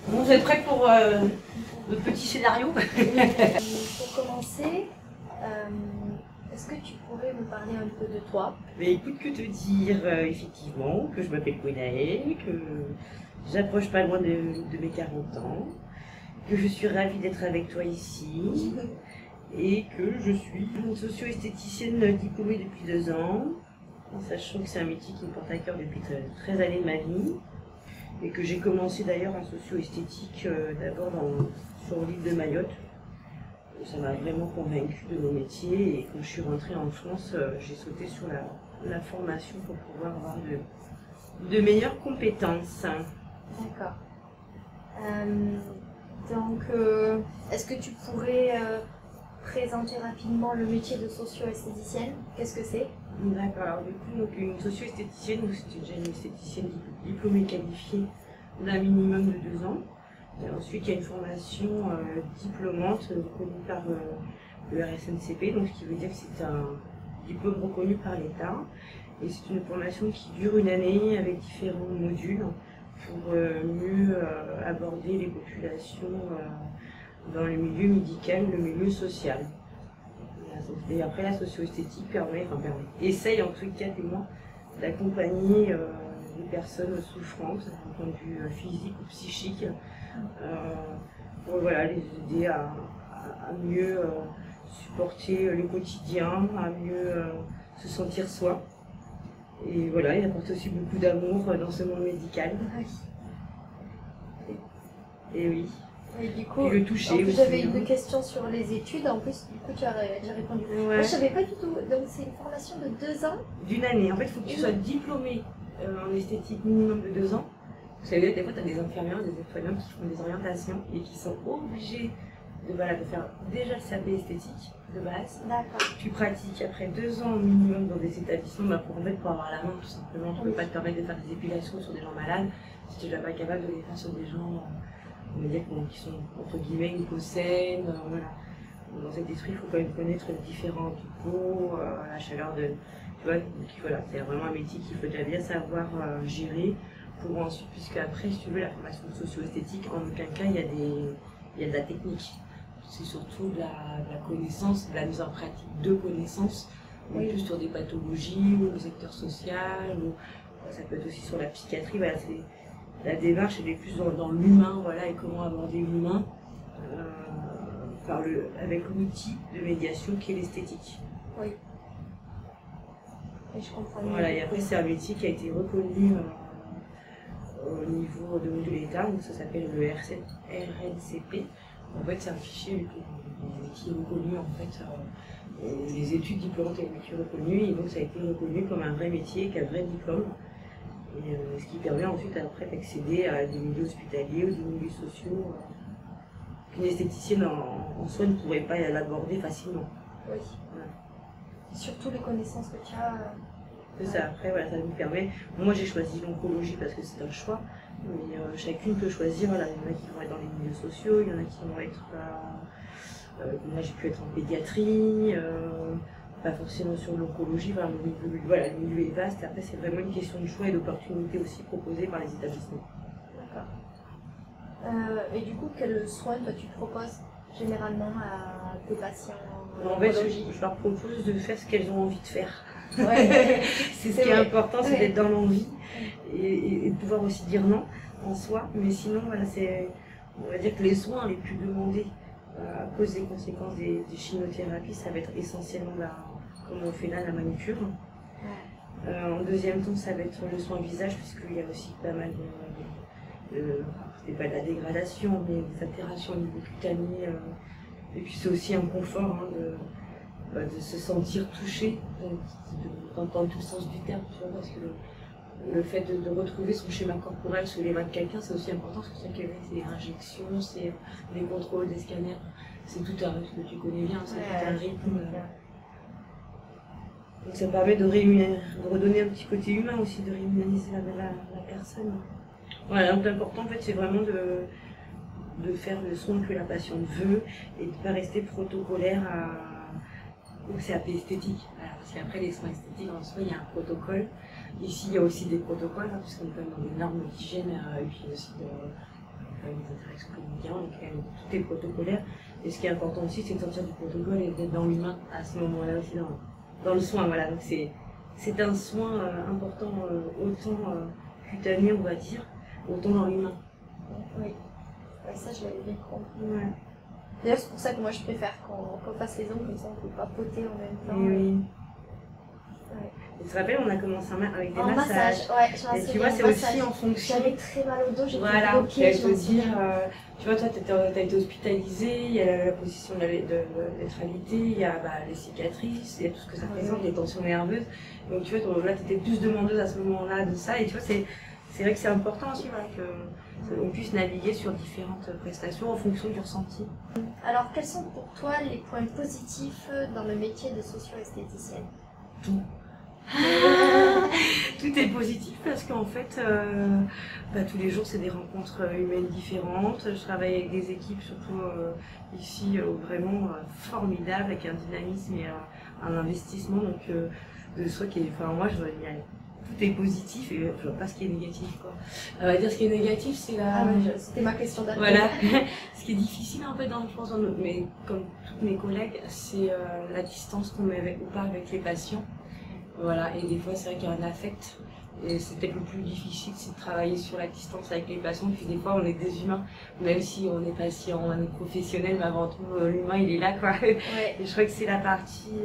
Bon, vous êtes prêts pour le petit scénario? Pour commencer, est-ce que tu pourrais me parler un peu de toi? Mais écoute, que te dire, effectivement, que je m'appelle Gwenaëlle, que j'approche pas loin de mes 40 ans, que je suis ravie d'être avec toi ici, et que je suis une socio-esthéticienne diplômée depuis 2 ans, en sachant que c'est un métier qui me porte à cœur depuis 13 années de ma vie, et que j'ai commencé d'ailleurs en socio-esthétique d'abord sur l'île de Mayotte. Ça m'a vraiment convaincue de mon métier, et quand je suis rentrée en France, j'ai sauté sur la formation pour pouvoir avoir de meilleures compétences. D'accord. Donc, est-ce que tu pourrais présenter rapidement le métier de socio-esthéticienne? Qu'est-ce que c'est? D'accord, alors du coup, donc, une socio-esthéticienne, c'est déjà une esthéticienne diplômée qualifiée d'un minimum de 2 ans. Et ensuite, il y a une formation diplômante reconnue par le RSNCP, donc ce qui veut dire que c'est un diplôme reconnu par l'État. Et c'est une formation qui dure 1 année avec différents modules pour mieux aborder les populations dans le milieu médical, le milieu social. Et après, la socio-esthétique essaye en tout cas témoin d'accompagner les personnes souffrantes d'un point de vue physique ou psychique pour voilà, les aider à mieux supporter le quotidien, à mieux se sentir soi. Et voilà, il apporte aussi beaucoup d'amour dans ce monde médical. Et oui. Et du coup, le toucher aussi. J'avais une question sur les études, en plus, du coup tu as répondu. Ouais. Moi je savais pas du tout, donc c'est une formation de 2 ans? D'1 année. En fait, il faut que tu sois diplômé en esthétique minimum de 2 ans. Vous savez, des fois, tu as des infirmières, des aides-soignantes qui font des orientations et qui sont obligés de faire déjà le CAP esthétique de base. D'accord. Tu pratiques après 2 ans minimum dans des établissements pour avoir la main, tout simplement. Tu ne peux pas te permettre de faire des épilations sur des gens malades si tu n'es pas capable de les faire sur des gens on va dire, qui sont entre guillemets hypocènes. Voilà. Dans cet esprit, il faut quand même connaître les différentes peaux, la chaleur de. Tu vois, donc voilà, c'est vraiment un métier qu'il faut déjà bien savoir gérer pour ensuite, puisque après, si tu veux, la formation socio-esthétique, en aucun cas, il y a de la technique. C'est surtout de la connaissance, de la mise en pratique de connaissances, oui. Plus sur des pathologies, ou le secteur social, ou ça peut être aussi sur la psychiatrie. Voilà, la démarche elle est plus dans l'humain, voilà, et comment aborder l'humain avec l'outil de médiation qui est l'esthétique. Oui. Et je comprends. Voilà, et après c'est un métier qui a été reconnu au niveau de l'État, donc ça s'appelle le RNCP. En fait, c'est un fichier qui est reconnu en fait, les études diplômantes et les métiers reconnus, et donc ça a été reconnu comme un vrai métier, qu'un vrai diplôme. Et ce qui permet ensuite après d'accéder à des milieux hospitaliers ou des milieux sociaux qu'une esthéticienne en soi ne pourrait pas l'aborder facilement. Oui. Voilà. Surtout les connaissances que tu as. C'est ça, après voilà, ça nous permet. Moi j'ai choisi l'oncologie parce que c'est un choix, mais chacune peut choisir. Voilà, il y en a qui vont être dans les milieux sociaux, il y en a qui vont être. Moi j'ai pu être en pédiatrie. Pas forcément sur l'oncologie, voilà, le milieu est vaste. Après, c'est vraiment une question de choix et d'opportunité aussi proposée par les établissements. D'accord. Et du coup, quels soins toi tu proposes généralement à tes patients en fait, je leur propose de faire ce qu'elles ont envie de faire. Ouais. C'est ce qui est important, c'est d'être dans l'envie et de pouvoir aussi dire non en soi. Mais sinon, voilà, on va dire que les soins les plus demandés à cause des conséquences des chimiothérapies, ça va être essentiellement comme on fait là, la manucure. En deuxième temps, ça va être le soin visage, puisqu'il y a aussi pas mal c'est pas de la dégradation, mais des altérations au niveau cutané. Et puis c'est aussi un confort de se sentir touché, d'entendre tout le sens du terme, tu vois, parce que le fait de retrouver son schéma corporel sous les mains de quelqu'un, c'est aussi important, parce que c'est des injections, c'est des contrôles, des scanners, c'est tout un rythme que tu connais bien, c'est tout un rythme. Donc ça permet de redonner un petit côté humain aussi, de réhumaniser la personne. Voilà, donc l'important en fait c'est vraiment de faire le soin que la patiente veut et de ne pas rester protocolaire au CAP esthétique. Alors, parce qu'après les soins esthétiques en soi il y a un protocole. Ici il y a aussi des protocoles, hein, puisqu'on est quand même dans des normes d'hygiène et puis aussi quand même des interactions quotidiennes, donc quand même tout est protocolaire. Et ce qui est important aussi, c'est de sortir du protocole et d'être dans l'humain à ce moment-là aussi, dans le soin. Voilà. Donc c'est un soin important, autant cutané, on va dire, autant dans l'humain. Oui. Ouais, ça, je l'avais bien compris. Ouais. D'ailleurs, c'est pour ça que moi, je préfère qu'on fasse les ongles, comme ça, on peut papoter en même temps. Oui. Ouais. Et tu te rappelles, on a commencé avec des En massages. Ouais, Et tu vois, c'est aussi en fonction. J'avais très mal au dos, j'étais Voilà, bloquée. je te dire, tu vois, toi, t'as été hospitalisée, il y a la position de neutralité, il y a les cicatrices, il y a tout ce que ça présente, les tensions nerveuses. Donc, tu vois, là, t'étais plus demandeuse à ce moment-là de ça. Et tu vois, c'est vrai que c'est important aussi, voilà, qu'on puisse naviguer sur différentes prestations en fonction du ressenti. Alors, quels sont pour toi les points positifs dans le métier de socio-esthéticienne? Tout. Tout est positif parce qu'en fait, tous les jours, c'est des rencontres humaines différentes. Je travaille avec des équipes, surtout ici, vraiment formidables, avec un dynamisme et un investissement de soi qui est. Enfin, moi, je vois, tout est positif et je vois pas ce qui est négatif, quoi. On va dire ce qui est négatif, c'est la. C'était ma question d'après. Voilà. Ce qui est difficile en fait, je pense, mais comme tous mes collègues, c'est la distance qu'on met ou pas avec les patients. Voilà, et des fois c'est vrai qu'il y a un affect, et c'est peut-être le plus difficile, c'est de travailler sur la distance avec les patients, puis des fois on est des humains, même si on est patient, on est professionnel, mais avant tout l'humain il est là, quoi. Ouais. Et je crois que c'est la partie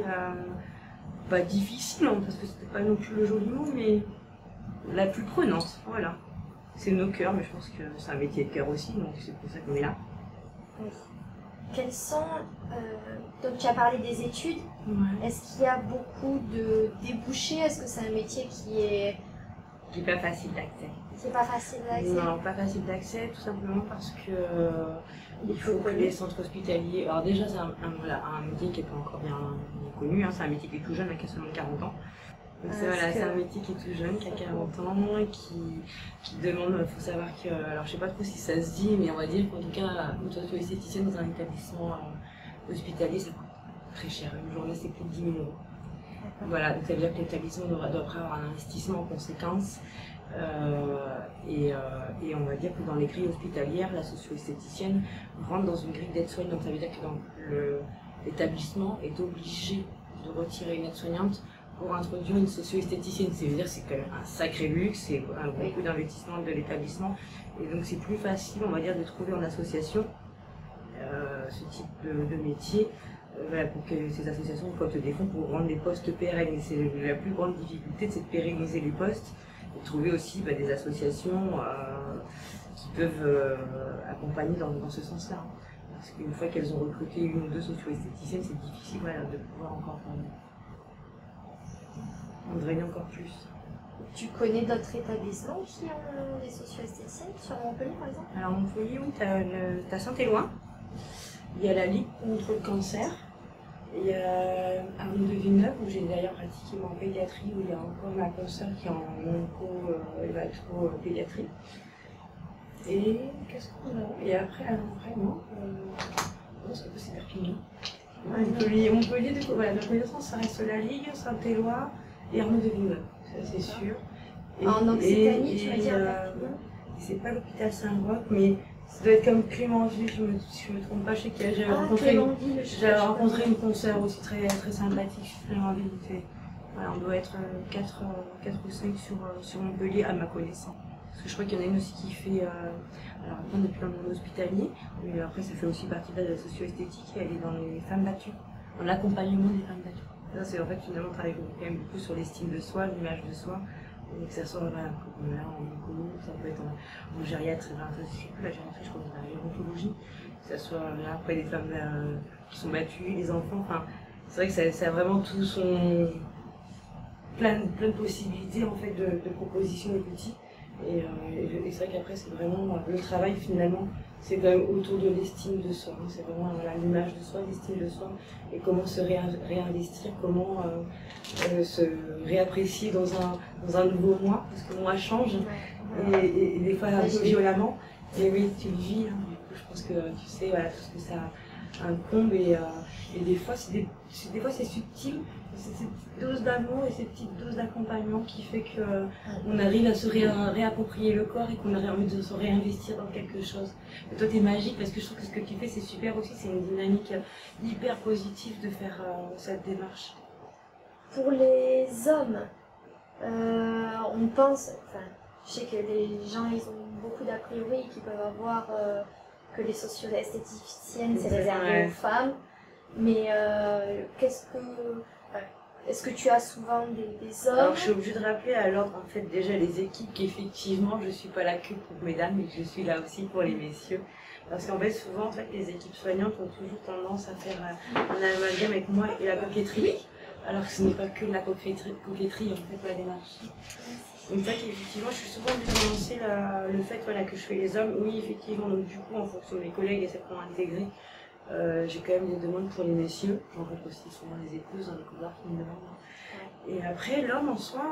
pas difficile, hein, parce que c'était pas non plus le joli mot, mais la plus prenante, voilà. C'est nos cœurs, mais je pense que c'est un métier de cœur aussi, donc c'est pour ça qu'on est là. Oui. Quels sont, donc tu as parlé des études, Est-ce qu'il y a beaucoup de débouchés? Est-ce que c'est un métier qui est pas facile d'accès? C'est pas facile d'accès? Non, pas facile d'accès, tout simplement parce que il faut que les centres hospitaliers... Alors déjà, c'est un métier qui n'est pas encore bien connu, hein, c'est un métier qui est tout jeune, qui a seulement 40 ans. Donc c'est un métier qui est tout jeune, qui a 40 ans, qui demande, il faut savoir que, alors je sais pas trop si ça se dit, mais on va dire qu'en tout cas, une socio-esthéticienne dans un établissement hospitalier, ça coûte très cher. Une journée, c'est plus de 10 000 €. Voilà, donc ça veut dire que l'établissement doit avoir un investissement en conséquence. Et on va dire que dans les grilles hospitalières, la socio-esthéticienne rentre dans une grille d'aide-soignante. Ça veut dire que l'établissement est obligé de retirer une aide-soignante pour introduire une socio-esthéticienne. Ça veut dire que c'est quand même un sacré luxe, c'est beaucoup d'investissement de l'établissement. Et donc c'est plus facile, on va dire, de trouver en association ce type de métier. Voilà, pour que ces associations cooptent des fonds pour rendre les postes pérennes. Et c'est la plus grande difficulté, c'est de pérenniser les postes et de trouver aussi des associations qui peuvent accompagner dans ce sens-là. Parce qu'une fois qu'elles ont recruté une ou deux socio-esthéticiennes, c'est difficile de pouvoir encore en drainer encore plus. Tu connais d'autres établissements qui ont des socio-esthéticiennes sur Montpellier par exemple? Alors Montpellier, oui, tu as Saint-Éloi. Il y a la Ligue contre le cancer. Il y a Arnaud de Villeneuve, où j'ai d'ailleurs pratiqué en pédiatrie, où il y a encore ma consoeur qui est en onco-pédiatrie. Et qu'est-ce qu'on a? Et après, vraiment, c'est Perpignan. Montpellier, du coup, voilà, dans le sens, ça reste la Ligue, Saint-Éloi et Arnaud de Villeneuve, ça c'est sûr. Et, en Occitanie, tu vas dire Perpignan? C'est pas l'hôpital Saint-Roch, mais ça doit être comme Clémentville, je me trompe pas, je sais que j'avais rencontré une consoeur aussi très, très sympathique, Clémentville. Voilà, on doit être 4 ou 5 sur Montpellier à ma connaissance. Parce que je crois qu'il y en a une aussi qui fait, alors après depuis dans le monde hospitalier, mais après ça fait aussi partie de la socio-esthétique, elle est dans les femmes battues, dans l'accompagnement des femmes battues. Ça c'est en fait finalement on travaille quand même beaucoup sur l'estime de soi, l'image de soi. Que ça soit là en économie, ça peut être en gériatrie, ça c'est plus la gériatrie, je crois, dans la gérontologie, que ça soit là après des femmes qui sont battues, les enfants, enfin, c'est vrai que ça a vraiment tout son plein de possibilités en fait de propositions et d'outils. Et c'est vrai qu'après c'est vraiment le travail finalement, c'est quand même autour de l'estime de soi, hein. C'est vraiment l'image de soi, l'estime de soi, et comment se réinvestir, comment se réapprécier dans un nouveau moi, parce que le moi change, et des fois un peu violemment, et oui tu le vis, hein. Du coup je pense que tu sais tout ce que ça incombe, et des fois c'est subtil, C'est cette petite dose d'amour et cette petite dose d'accompagnement qui fait qu'on arrive à se réapproprier le corps et qu'on a envie de se réinvestir dans quelque chose. Et toi, t'es magique parce que je trouve que ce que tu fais, c'est super aussi. C'est une dynamique hyper positive de faire cette démarche. Pour les hommes, on pense, enfin, je sais que les gens, ils ont beaucoup d'a priori qui peuvent avoir que les socio-esthéticiennes, c'est réservé aux femmes. Mais est-ce que tu as souvent des hommes? Alors, je suis obligée de rappeler à l'ordre, en fait, déjà les équipes qu'effectivement, je ne suis pas là que pour mesdames, mais que je suis là aussi pour les messieurs. Parce qu'en fait, souvent, en fait, les équipes soignantes ont toujours tendance à faire un amalgame avec moi et la coquetterie. Alors que ce n'est pas que de la coquetterie, en fait, la démarche. Donc, ça, effectivement, je suis souvent obligée d'annoncer le fait voilà, que je fais les hommes. Oui, effectivement, donc du coup, en fonction de mes collègues et celles qu'on a intégrées, j'ai quand même des demandes pour les messieurs. J'en rencontre aussi souvent les épouses dans les couloirs qui me demandent. Et après, l'homme en soi,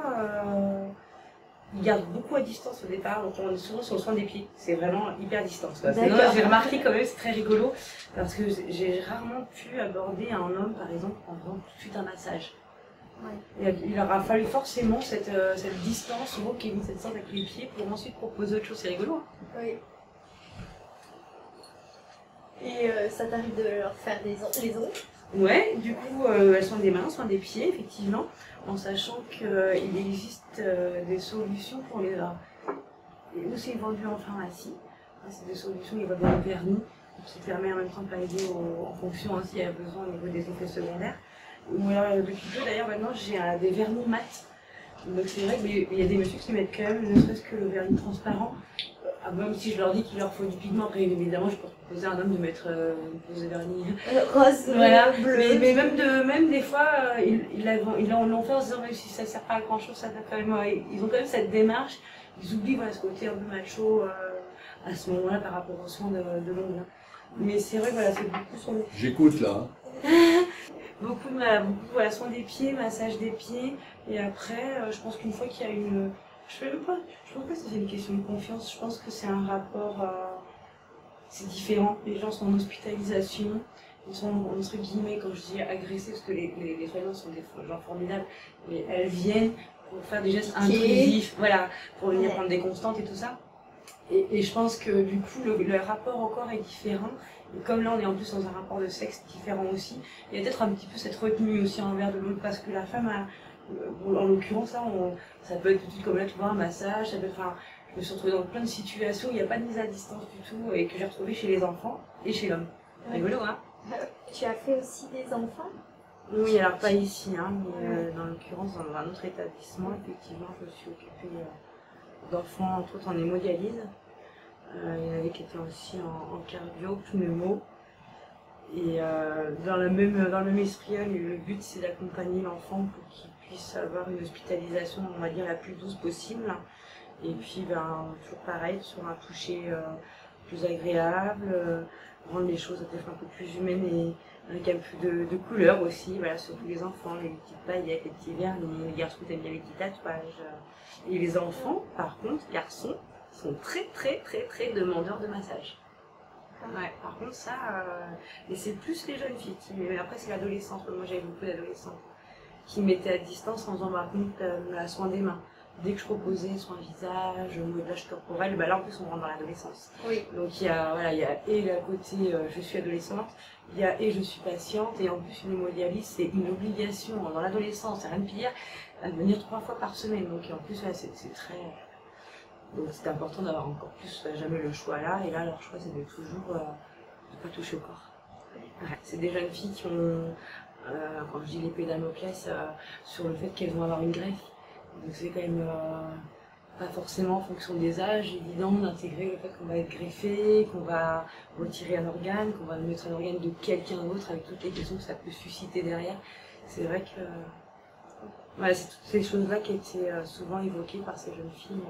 il garde beaucoup à distance au départ. Donc on est souvent sur le soin des pieds. C'est vraiment hyper distance. J'ai remarqué quand même, c'est très rigolo. Parce que j'ai rarement pu aborder un homme, par exemple, en faisant tout de suite un massage. Ouais. Il aura fallu forcément cette distance, souvent qui est mis cette sorte avec les pieds, pour ensuite proposer autre chose. C'est rigolo. Hein. Oui. Et ça t'arrive de leur faire les ongles? Ouais, du coup, elles sont des mains, sont des pieds, effectivement, en sachant qu'il existe des solutions pour les où c'est vendu en pharmacie. C'est des solutions, il y a des vernis, qui permet en même temps de pallier en fonction hein, s'il y a besoin au niveau des effets secondaires. Ou alors, depuis peu d'ailleurs, maintenant j'ai des vernis mat. Donc c'est vrai qu'il y a des messieurs qui mettent quand même, ne serait-ce que le vernis transparent. Même si je leur dis qu'il leur faut du pigment, après évidemment je peux proposer à un homme de mettre une pose de vernis rose, voilà. Bleu. Mais même des fois, ils l'ont fait en se disant même si ça ne sert pas à grand chose, ça quand même, ils ont quand même cette démarche, ils oublient voilà, ce côté un peu macho à ce moment-là par rapport aux soins de l'ongle. Mais c'est vrai, voilà, c'est beaucoup sur les... J'écoute là. beaucoup voilà, soin des pieds, massage des pieds, et après, je pense qu'une fois qu'il y a une... Je pense pas que c'est une question de confiance, je pense que c'est un rapport, c'est différent. Les gens sont en hospitalisation, ils sont entre guillemets, quand je dis agressés, parce que les soignants sont des gens formidables, mais elles viennent pour faire des gestes intrusifs, voilà, pour venir prendre des constantes et tout ça. Et je pense que du coup, le rapport au corps est différent. Et comme là, on est en plus dans un rapport de sexe différent aussi, il y a peut-être un petit peu cette retenue aussi envers de l'autre, parce que la femme a... En l'occurrence, là, ça peut être tout de suite comme là, tu vois, un massage, ça peut être, enfin, je me suis retrouvée dans plein de situations où il n'y a pas de mise à distance du tout et que j'ai retrouvée chez les enfants et chez l'homme. Rigolo, hein? Tu as fait aussi des enfants? Oui, alors pas ici, hein, mais dans l'occurrence, dans un autre établissement, effectivement, je me suis occupée d'enfants, entre autres en hémodialyse. Il y en avait qui étaient aussi en cardio, pneumo. Et dans le même esprit, le but c'est d'accompagner l'enfant pour qu'il puisse avoir une hospitalisation, on va dire, la plus douce possible. Et puis, toujours pareil, sur un toucher plus agréable, rendre les choses peut-être un peu plus humaines et avec un peu de couleur aussi, voilà, surtout les enfants, les petites paillettes, les petits vernis, les garçons qui aiment bien les petits tatouages. Et les enfants, par contre, garçons, sont très demandeurs de massage. Ouais, par contre ça, et c'est plus les jeunes filles mais après c'est l'adolescence, moi j'avais beaucoup d'adolescents qui mettaient à distance en faisant par contre la soin des mains. Dès que je proposais soin visage, modelage corporel, là en plus on rentre dans l'adolescence. Oui. Donc il y a et le côté je suis adolescente, il y a et je suis patiente, et en plus une hémodialyse c'est une obligation dans l'adolescence, c'est rien de pire, à venir 3 fois par semaine, donc en plus là, c'est très... Donc c'est important d'avoir encore plus, jamais le choix là, et là leur choix c'est de toujours ne pas toucher au corps. Ouais, c'est des jeunes filles qui ont, quand je dis l'épée Damoclès, sur le fait qu'elles vont avoir une greffe. Donc c'est quand même pas forcément en fonction des âges évident d'intégrer le fait qu'on va être greffé, qu'on va retirer un organe, qu'on va mettre un organe de quelqu'un d'autre avec toutes les questions que ça peut susciter derrière. C'est vrai que ouais, c'est toutes ces choses-là qui étaient souvent évoquées par ces jeunes filles.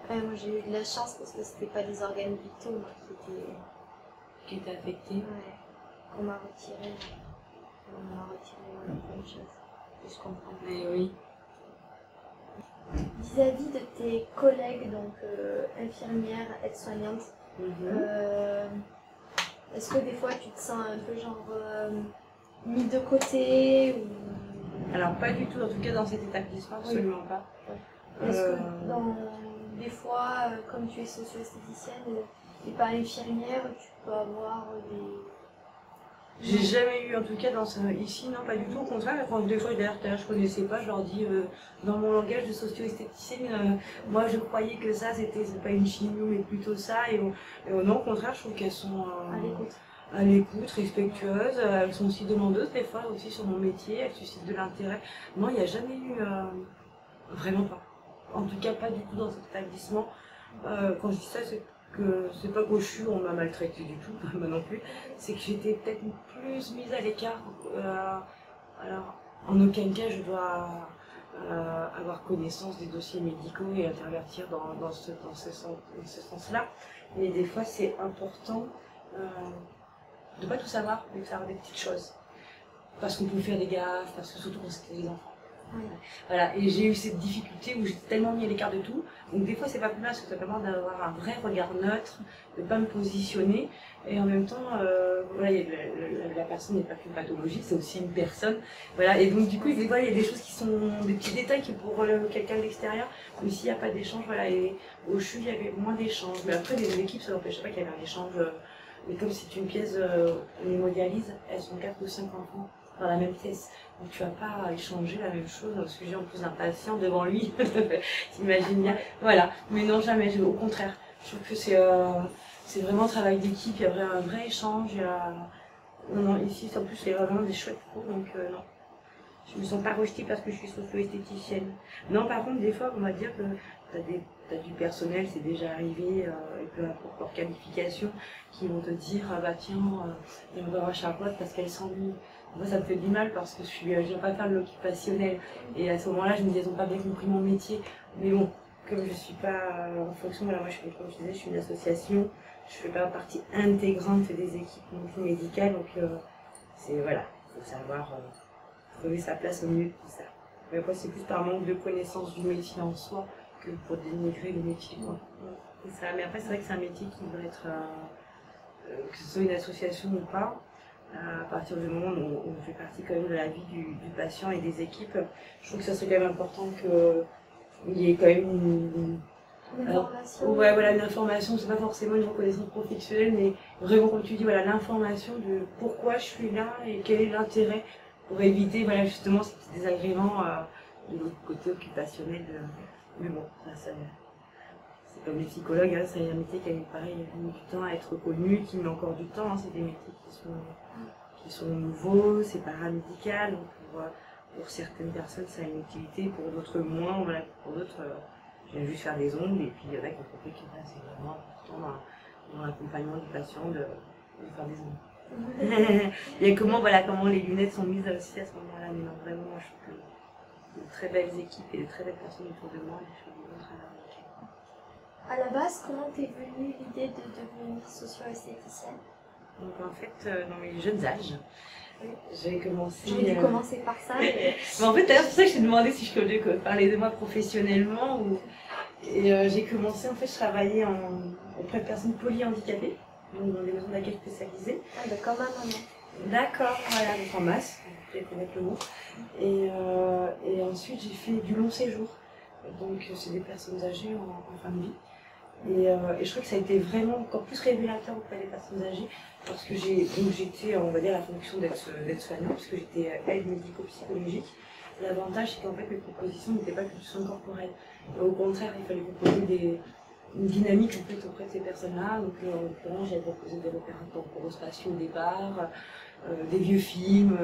Moi j'ai eu de la chance parce que c'était pas des organes vitaux moi, qui étaient affectés. Ouais, qu'on m'a retiré. On m'a retiré plein de choses. Je comprends. Mais oui. Vis-à-vis de tes collègues, donc infirmières, aides-soignantes, est-ce que des fois tu te sens un peu genre mis de côté ou... Alors pas du tout, en tout cas dans cet établissement, absolument pas. Est-ce que des fois, comme tu es socio-esthéticienne et pas infirmière, tu peux avoir des... J'ai jamais eu, en tout cas ici, non, pas du tout. Au contraire, quand des fois, d'ailleurs, je connaissais pas, je leur dis, dans mon langage de socio-esthéticienne, moi je croyais que ça, c'est pas une chimio, mais plutôt ça. Et non, au contraire, je trouve qu'elles sont à l'écoute, respectueuses. Elles sont aussi demandeuses, des fois, aussi sur mon métier. Elles suscitent de l'intérêt. Non, il n'y a jamais eu, vraiment pas. En tout cas, pas du tout dans cet établissement. Quand je dis ça, c'est pas qu'au CHU on m'a maltraité du tout, moi non plus, c'est que j'étais peut-être plus mise à l'écart. Alors, en aucun cas je dois avoir connaissance des dossiers médicaux et intervertir dans ce sens-là. Mais des fois c'est important de ne pas tout savoir, mais de savoir des petites choses. Parce qu'on peut faire des gaffes, parce que surtout quand c'était des enfants. Voilà, et j'ai eu cette difficulté où j'étais tellement mis à l'écart de tout. Donc des fois c'est pas plus mal parce que ça permet d'avoir un vrai regard neutre, de ne pas me positionner. Et en même temps, voilà, la personne n'est pas qu'une pathologie, c'est aussi une personne. Voilà, et donc du coup, des fois, il y a des choses qui sont des petits détails qui pour quelqu'un d'extérieur, mais s'il n'y a pas d'échange, voilà, et au CHU, il y avait moins d'échanges. Mais après, les équipes, ça n'empêchait pas qu'il y avait un échange. Mais comme c'est une pièce hémodialyse, elles sont 4 ou 5 enfants dans la même pièce. Donc tu vas pas échanger la même chose au sujet en plus d'un patient devant lui. T'imagines bien. Voilà. Mais non, jamais. Au contraire. Je trouve que c'est vraiment un travail d'équipe. Il y a un vrai échange. Non, ici, en plus, il y a vraiment des chouettes pros. Donc non. Je me sens pas rejetée parce que je suis socio-esthéticienne. Non, par contre, des fois, on va dire que t'as du personnel, c'est déjà arrivé, et peu importe leur qualification, qui vont te dire, ah bah tiens, on va voir Charlotte parce qu'elle s'ennuie. Moi, ça me fait du mal parce que je viens pas faire de l'occupationnel. Et à ce moment-là, je me dis, elles n'ont pas bien compris mon métier. Mais bon, comme je suis pas en fonction, voilà, moi, comme je disais, je suis une association, je fais pas partie intégrante des équipes non plus médicales. Donc, voilà, il faut savoir trouver sa place au milieu de tout ça. Mais après, c'est plus par manque de connaissance du métier en soi que pour dénigrer le métier. C'est ça. Mais après, c'est vrai que c'est un métier qui doit être, que ce soit une association ou pas, à partir du moment où on fait partie quand même de la vie du patient et des équipes, je trouve que ça serait quand même important qu'il y ait quand même une information. Ouais, voilà, une information, c'est pas forcément une reconnaissance professionnelle, mais vraiment, comme tu dis, voilà, l'information de pourquoi je suis là et quel est l'intérêt pour éviter, voilà, justement, ces petits désagréments de l'autre côté occupationnel. Mais bon, c'est comme les psychologues, hein, c'est un métier qui a mis du temps à être reconnu, qui met encore du temps, hein, c'est des métiers qui sont nouveaux, c'est paramédical, donc pour certaines personnes ça a une utilité, pour d'autres moins, voilà, pour d'autres, je viens juste faire des ongles, et puis il y en a qui ont compris que c'est vraiment important dans l'accompagnement du patient de faire des ongles. Et comment les lunettes sont mises aussi à ce moment-là, mais non, vraiment, moi je trouve que de très belles équipes et de très belles personnes autour de moi, et je fais du bon travail. À la base, comment t'es venue l'idée de devenir socio-esthéticienne? Donc en fait, dans mes jeunes âges, j'ai commencé... J'ai dû commencer par ça. Mais en fait, d'ailleurs, c'est pour ça que je t'ai demandé si je pouvais parler de moi professionnellement. Et j'ai commencé, en fait, je travaillais auprès de personnes polyhandicapées, donc dans des maisons d'accueil spécialisées. Ah, d'accord, maman. D'accord, voilà, donc en masse, je vais connaître le mot. Et ensuite, j'ai fait du long séjour. Donc c'est des personnes âgées en fin de vie. Et je trouve que ça a été vraiment encore plus révélateur auprès des personnes âgées parce que j'étais, on va dire, à la fonction d'aide-soignant parce que j'étais aide médico-psychologique. L'avantage, c'est qu'en fait, mes propositions n'étaient pas que du soin corporel. Au contraire, il fallait proposer une dynamique en fait, auprès de ces personnes-là. Donc en l'occurrence, j'avais proposé des repères temporospaciaux au départ, des vieux films,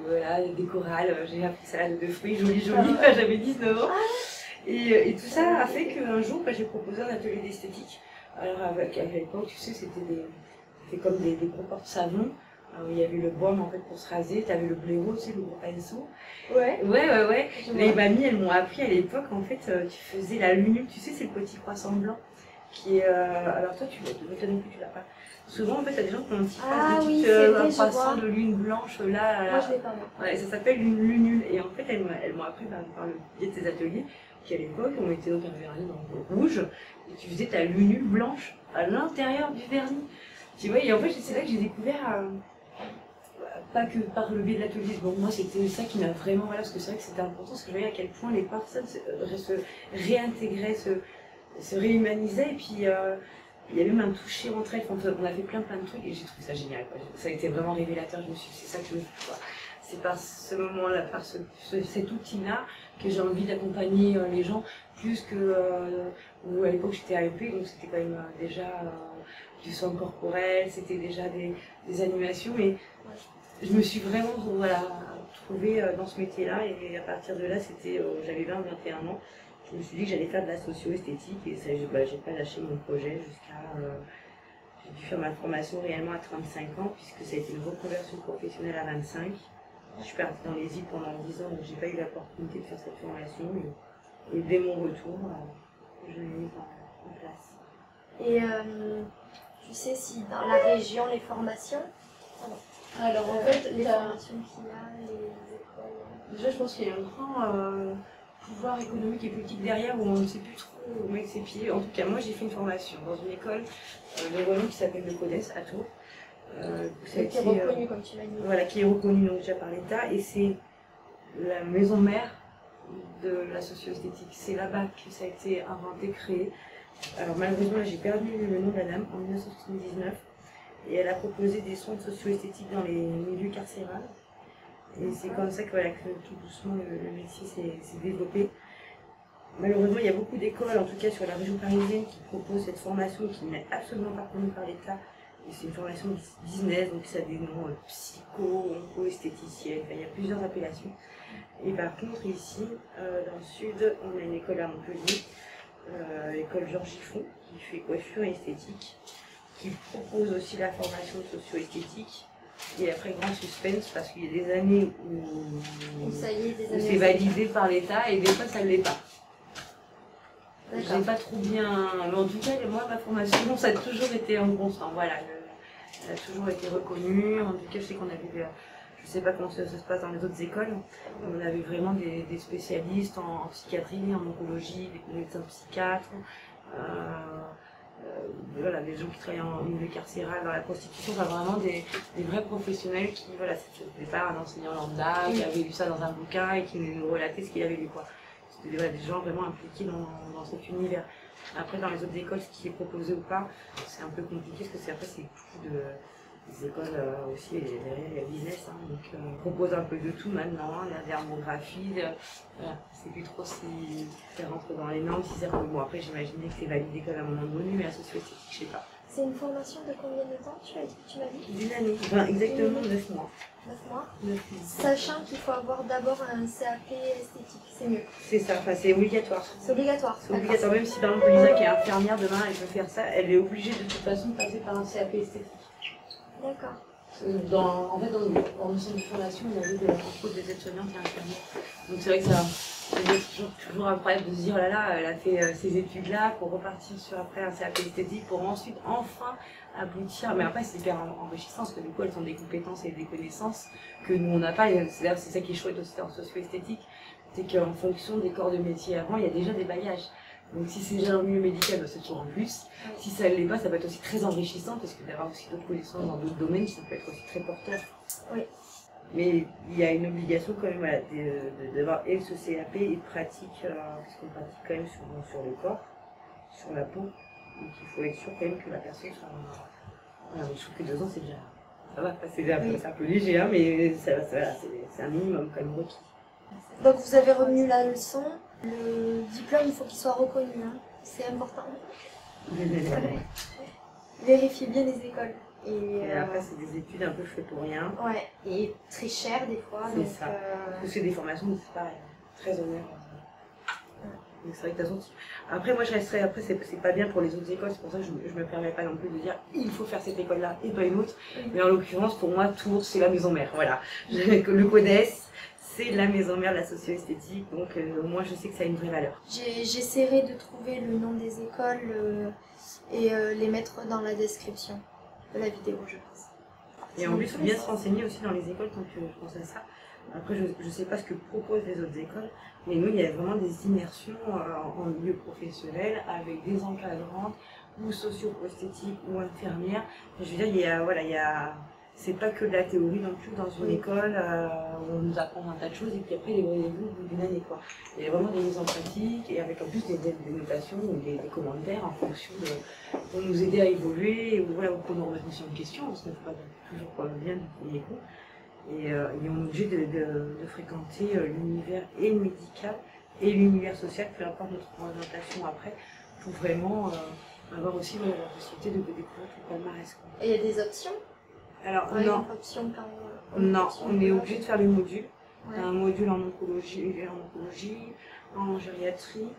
voilà, des chorales. J'ai appris salade de fruits, jolie, j'avais 19 ans. Et tout ça a fait qu'un jour, j'ai proposé un atelier d'esthétique. Alors à l'époque, tu sais, c'était comme des gros porte-savons. Il y avait le baume en fait pour se raser, tu avais le blaireau, tu sais, le gros pinceau. Ouais. Les mamies, elles m'ont appris à l'époque, en fait, tu faisais la lunule, tu sais, c'est le petit croissant blanc. Qui est, alors toi, tu l'as pas. Souvent, en fait, t'as des gens qui ont un petit croissant de lune blanche là. Moi, je l'ai pas. Ouais, ça s'appelle une lunule. Et en fait, elles m'ont appris par le biais de ces ateliers qu'à l'époque, on mettait donc un vernis dans le rouge et tu faisais ta lunule blanche à l'intérieur du vernis. Tu vois, et en fait, c'est là que j'ai découvert pas que par le biais de l'atelier. Bon, moi, c'était ça qui m'a vraiment, voilà, parce que c'est vrai que c'était important, parce que je voyais à quel point les personnes se réintégraient, se réhumanisaient, et puis il y a même un toucher entre elles. Enfin, on a fait plein de trucs, et j'ai trouvé ça génial, quoi. Ça a été vraiment révélateur. Je me suis dit, c'est ça que je veux, quoi. C'est par ce moment-là, par cet outil-là, que j'ai envie d'accompagner les gens, plus que où à l'époque j'étais AEP, donc c'était quand même déjà du soin corporel, c'était déjà des animations, et je me suis vraiment voilà, trouvée dans ce métier-là, et à partir de là, c'était, j'avais 20-21 ans, je me suis dit que j'allais faire de la socio-esthétique, et ça, j'ai pas lâché mon projet jusqu'à... j'ai dû faire ma formation réellement à 35 ans, puisque ça a été une reconversion professionnelle à 25. Je suis partie dans les îles pendant 10 ans, donc j'ai pas eu l'opportunité de faire cette formation. Et dès mon retour, je l'ai mise en place. Et tu sais si dans la région, les formations, alors en fait, les formations qu'il y a, les écoles... Déjà, je pense qu'il y a un grand pouvoir économique et politique derrière où on ne sait plus trop où mettre ses pieds. En tout cas, moi j'ai fait une formation dans une école de renom qui s'appelle le CODES à Tours. Qui a été reconnu, comme tu l'as dit. Voilà, qui est reconnu donc déjà par l'État, et c'est la maison mère de la socio-esthétique. C'est là-bas que ça a été inventé, créé. Alors malheureusement, là j'ai perdu le nom de la dame en 1979, et elle a proposé des soins socio-esthétiques dans les milieux carcérales. Et c'est comme ça que, voilà, que tout doucement le métier s'est développé. Malheureusement, il y a beaucoup d'écoles, en tout cas sur la région parisienne, qui proposent cette formation qui n'est absolument pas connue par l'État. C'est une formation business, donc ça a des noms psycho, onco-esthéticienne, enfin, il y a plusieurs appellations. Et par contre, ici, dans le sud, on a une école à Montpellier, l'école Georges Giffon, qui fait coiffure et esthétique, qui propose aussi la formation socio-esthétique. Et après, grand suspense, parce qu'il y a des années où c'est validé par l'État, et des fois, ça ne l'est pas. Je n'ai pas trop bien... Mais en tout cas, moi, ma formation, ça a toujours été en constant. Voilà, elle a toujours été reconnue. En tout cas, je sais qu'on avait... Je ne sais pas comment ça se passe dans les autres écoles. On avait vraiment des spécialistes en psychiatrie, en oncologie, des médecins psychiatres. Voilà, des gens qui travaillent en milieu carcéral, dans la prostitution, enfin vraiment des vrais professionnels qui, voilà, c'était pas un enseignant lambda qui avait lu ça dans un bouquin et qui nous relatait ce qu'il avait lu, quoi. C'était voilà, des gens vraiment impliqués dans cet univers. Après, dans les autres écoles, ce qui est proposé ou pas, c'est un peu compliqué parce que après, c'est beaucoup des écoles aussi, et derrière, il y a business, hein, donc on propose un peu de tout maintenant, la dermographie, voilà, c'est plus trop si ça rentre dans les normes, si ça bon, après, j'imaginais que c'est validé quand même à un moment donné, mais la socio-esthétique, je sais pas. C'est une formation de combien de temps, tu m'as dit? D'une année, enfin, exactement 9 mois. 9 mois 9 mois. Sachant qu'il faut avoir d'abord un CAP esthétique, c'est mieux. C'est ça, enfin, c'est obligatoire. C'est obligatoire. C'est obligatoire, même si par exemple Lisa qui est infirmière demain, elle peut faire ça, elle est obligée de toute façon de passer par un CAP esthétique. D'accord. En fait, dans le centre de formation, on avait des aides-soignantes et infirmières. Donc c'est vrai que ça, c'est toujours incroyable de se dire, oh là là, elle a fait ces études-là pour repartir sur après un CAP esthétique, pour ensuite enfin aboutir. Mais après, c'est hyper enrichissant parce que du coup, elles ont des compétences et des connaissances que nous, on n'a pas. C'est ça qui est chouette aussi en socio-esthétique, c'est qu'en fonction des corps de métier avant, il y a déjà des bagages. Donc si c'est déjà un milieu médical, c'est toujours en plus. Si ça ne l'est pas, ça va être aussi très enrichissant parce que d'avoir aussi d'autres connaissances dans d'autres domaines, ça peut être aussi très porteur. Oui. Mais il y a une obligation quand même, voilà, d'avoir et ce CAP et de pratique, parce qu'on pratique quand même sur le corps, sur la peau. Donc il faut être sûr quand même que la personne soit... Voilà, je trouve que 2 ans c'est déjà... Ça va, c'est un peu léger, hein, mais c'est un minimum quand même requis. Donc vous avez retenu la leçon. Le diplôme, il faut qu'il soit reconnu, hein. C'est important. Vérifiez bien les écoles. Et après, c'est des études un peu faites pour rien. Ouais, et très chères des fois. C'est ça. Parce que c'est des formations, c'est pareil, très honnête. Donc c'est vrai que de toute façon, après moi je resterai, après c'est pas bien pour les autres écoles, c'est pour ça que je me permets pas non plus de dire il faut faire cette école-là et pas une autre. Mais en l'occurrence, pour moi, Tours, c'est la maison mère, voilà. Le CODES, c'est la maison mère de la socio-esthétique, donc moi je sais que ça a une vraie valeur. J'essaierai de trouver le nom des écoles et les mettre dans la description de la vidéo, je pense. Et en plus, il faut bien se renseigner aussi dans les écoles tant que je pense à ça. Après, je ne sais pas ce que proposent les autres écoles, mais nous, il y a vraiment des immersions en milieu professionnel avec des encadrantes ou socio-esthétiques ou infirmières. Je veux dire, c'est pas que de la théorie non plus dans une école où on nous apprend un tas de choses et puis après les voyez-vous au bout d'une année quoi. Il y a vraiment des mises en pratique et avec en plus des notations ou des commentaires en fonction de pour nous aider à évoluer ou voilà, pour nous remettre en question parce qu'on ne fait pas toujours bien du premier coup. Et on est obligé de fréquenter l'univers et médical et l'univers social, peu importe notre orientation après, pour vraiment avoir aussi la possibilité de découvrir tout le palmarès. Et il y a des options? Alors non, non, on est obligé de faire les modules. Ouais. Un module en oncologie, en gériatrie,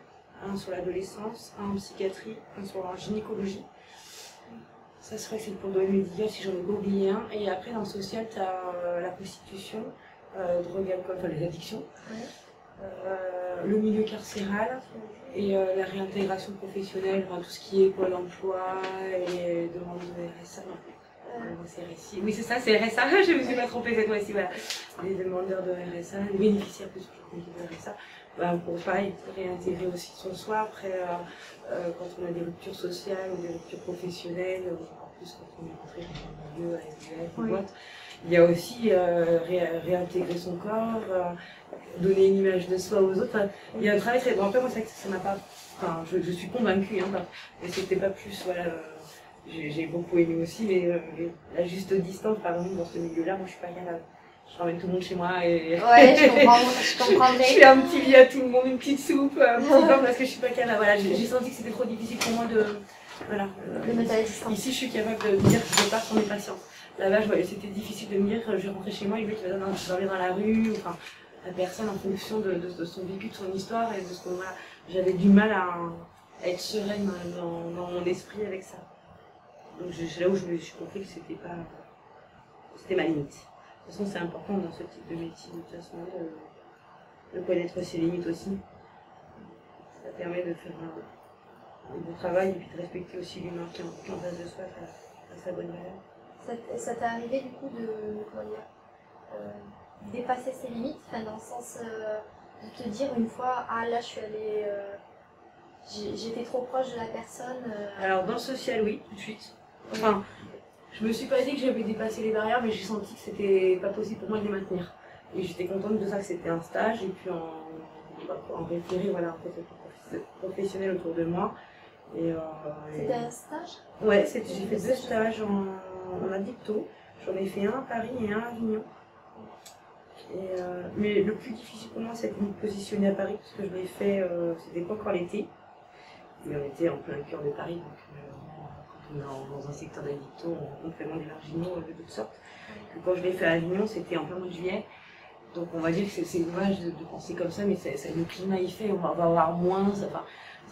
un sur l'adolescence, un en psychiatrie, un sur la gynécologie. Ça serait que c'est pour le domaine médical si j'en ai pas oublié un. Et après dans le social, tu as la prostitution, drogue, alcool, enfin les addictions, le milieu carcéral et la réintégration professionnelle, enfin, tout ce qui est Pôle emploi et les demandes de RSA. Oui, c'est ça, c'est RSA. Je me suis pas trompée cette fois-ci. Voilà. Les demandeurs de RSA, les bénéficiaires plus de RSA, pour pareil, réintégrer aussi son soir. Après, quand on a des ruptures sociales ou des ruptures professionnelles, encore plus quand on est rentré dans un milieu, ASBL, une boîte, il y a aussi réintégrer son corps, donner une image de soi aux autres. Enfin, il y a un travail très bon. Après, moi, c'est vrai que ça m'a pas. Enfin, je suis convaincue, hein, mais c'était pas plus. Voilà. J'ai beaucoup aimé aussi, mais la juste distance, par exemple, dans ce milieu-là, moi je suis pas capable. Je ramène tout le monde chez moi et. Ouais, je comprendrais. Je fais un petit lit à tout le monde, une petite soupe, un petit pain parce que je suis pas capable. Voilà, j'ai senti que c'était trop difficile pour moi de. Voilà. De mettre à la distance. Ici, je suis capable de dire que je pars sans mes patients. Là-bas, c'était difficile de me dire, je vais rentrer chez moi, il veut qu'il va dormir dans la rue, enfin, la personne en fonction de son vécu, de son histoire et de ce qu'on. Voilà. J'avais du mal à être sereine dans mon esprit avec ça. Donc c'est là où je me suis compris que c'était ma limite. De toute façon, c'est important dans ce type de métier, de toute façon, de connaître ses limites aussi. Ça permet de faire un bon travail et puis de respecter aussi l'humain qui est en face de soi, à sa bonne valeur. Ça t'est arrivé du coup de dépasser ses limites, enfin, dans le sens de te dire une fois, ah là je suis allée, j'étais trop proche de la personne. Alors dans le social, oui, tout de suite. Enfin, je me suis pas dit que j'avais dépassé les barrières, mais j'ai senti que c'était pas possible pour moi de les maintenir. Et j'étais contente de ça, que c'était un stage, et puis en référé, voilà, en fait, professionnel autour de moi. C'était un stage? Ouais, j'ai fait 2 stages en addicto. J'en ai fait un à Paris et un à Avignon. Mais le plus difficile pour moi, c'était de me positionner à Paris, parce que je l'ai fait, c'était pas encore l'été. Mais on était en plein cœur de Paris, donc quand on est dans un secteur d'addicto, on fait vraiment des marginaux de toutes sortes. Et quand je l'ai fait à Avignon, c'était en plein mois de juillet. Donc on va dire que c'est dommage de penser comme ça, mais le climat il fait, on va avoir moins. Ça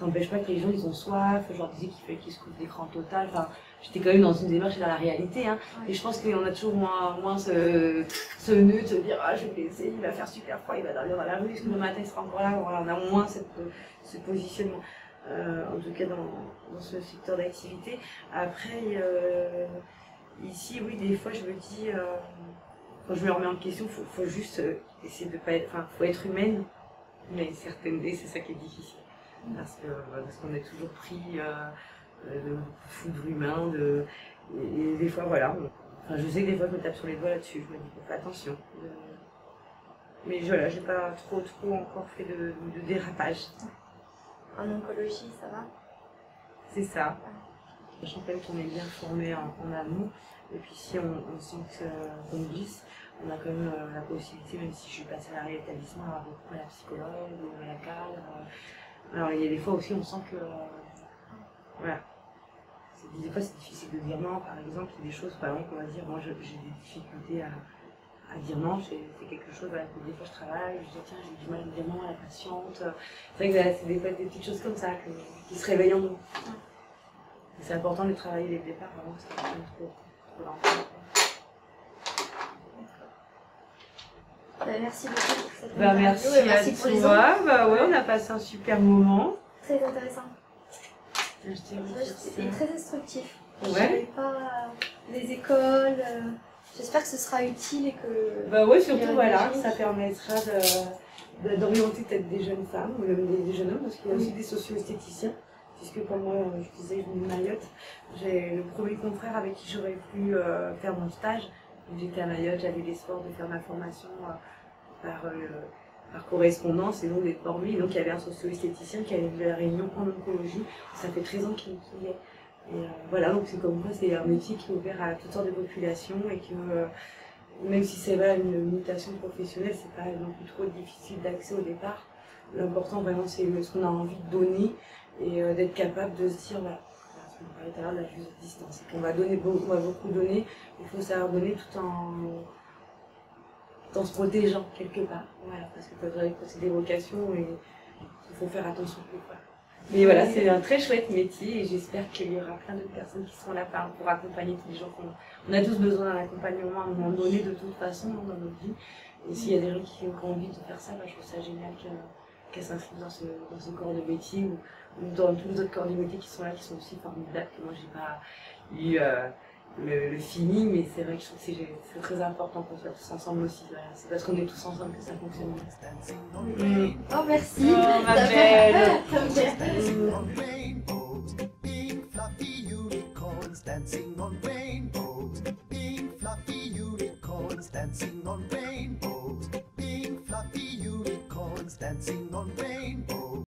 n'empêche pas que les gens ils ont soif, je leur disais qu'il se coupe d'écran total. Enfin, j'étais quand même dans une démarche et dans la réalité. Hein. Et je pense qu'on a toujours moins ce nœud de se dire ah je vais le laisser, il va faire super froid, il va dormir dans la rue, est-ce que le matin il sera encore là. Voilà, on a moins ce positionnement. En tout cas dans ce secteur d'activité. Après, ici, oui, des fois je me dis, quand je me remets en question, faut juste essayer de pas être, enfin, faut être humaine, mais et c'est ça qui est difficile. Parce qu'on est toujours pris de foudre humain, et des fois, voilà. Enfin, je sais que des fois je me tape sur les doigts là-dessus, je me dis, fais attention. Mais voilà, j'ai pas trop encore fait de dérapage. En oncologie, ça va? C'est ça. Sachant quand même qu'on est bien formé en amont. Et puis si on sent qu'on glisse, on a quand même la possibilité, même si je suis pas salariée d'établissement, d'avoir beaucoup à la psychologue ou à la cadre. Alors il y a des fois aussi, on sent que... voilà. Des fois c'est difficile de dire non, par exemple. Il y a des choses, par exemple, on va dire, moi j'ai des difficultés à dire non, c'est quelque chose, voilà, des fois je travaille, je dis tiens j'ai du mal à dire non à la patiente. C'est vrai que c'est des petites choses comme ça qui se réveillent en nous. C'est important de travailler dès le départ, vraiment, parce que c'est trop lent. Merci beaucoup pour cette interview. Merci pour les autres. Ouais, on a passé un super moment. Très intéressant. C'était très instructif. Ouais. Je savais pas les écoles. J'espère que ce sera utile et que... Bah ouais, surtout voilà, ça permettra d'orienter peut-être des jeunes femmes ou même des jeunes hommes, parce qu'il y a aussi des socio-esthéticiens, puisque comme moi, je disais, je venais de Mayotte, j'ai le premier confrère avec qui j'aurais pu faire mon stage, j'étais à Mayotte, j'avais l'espoir de faire ma formation par correspondance et donc d'être formée. Donc il y avait un socio-esthéticien qui allait de la Réunion en oncologie. Ça fait 13 ans qu'il y est. Et voilà, donc c'est comme quoi c'est un métier qui est ouvert à toutes sortes de populations et que même si c'est vrai une mutation professionnelle, c'est pas non plus trop difficile d'accès au départ. L'important vraiment c'est ce qu'on a envie de donner et d'être capable de se dire, voilà, on parlait tout à l'heure de la juste distance, c'est qu'on va beaucoup donner, il faut savoir donner tout en se protégeant quelque part. Voilà, parce que c'est des vocations et il faut faire attention. Voilà. Mais voilà, c'est un très chouette métier et j'espère qu'il y aura plein d'autres personnes qui seront là pour accompagner tous les gens. On a tous besoin d'un accompagnement à un moment donné de toute façon dans notre vie. Et s'il y a des gens qui ont envie de faire ça, je trouve ça génial qu'elles s'inscrivent dans ce corps de métier ou dans tous les autres corps de métier qui sont là, qui sont aussi formidables, que moi j'ai pas eu le feeling, mais c'est vrai que je trouve que c'est très important qu'on soit tous ensemble aussi. Voilà. C'est parce qu'on est tous ensemble que ça fonctionne bien. Oh merci. Oh ma belle.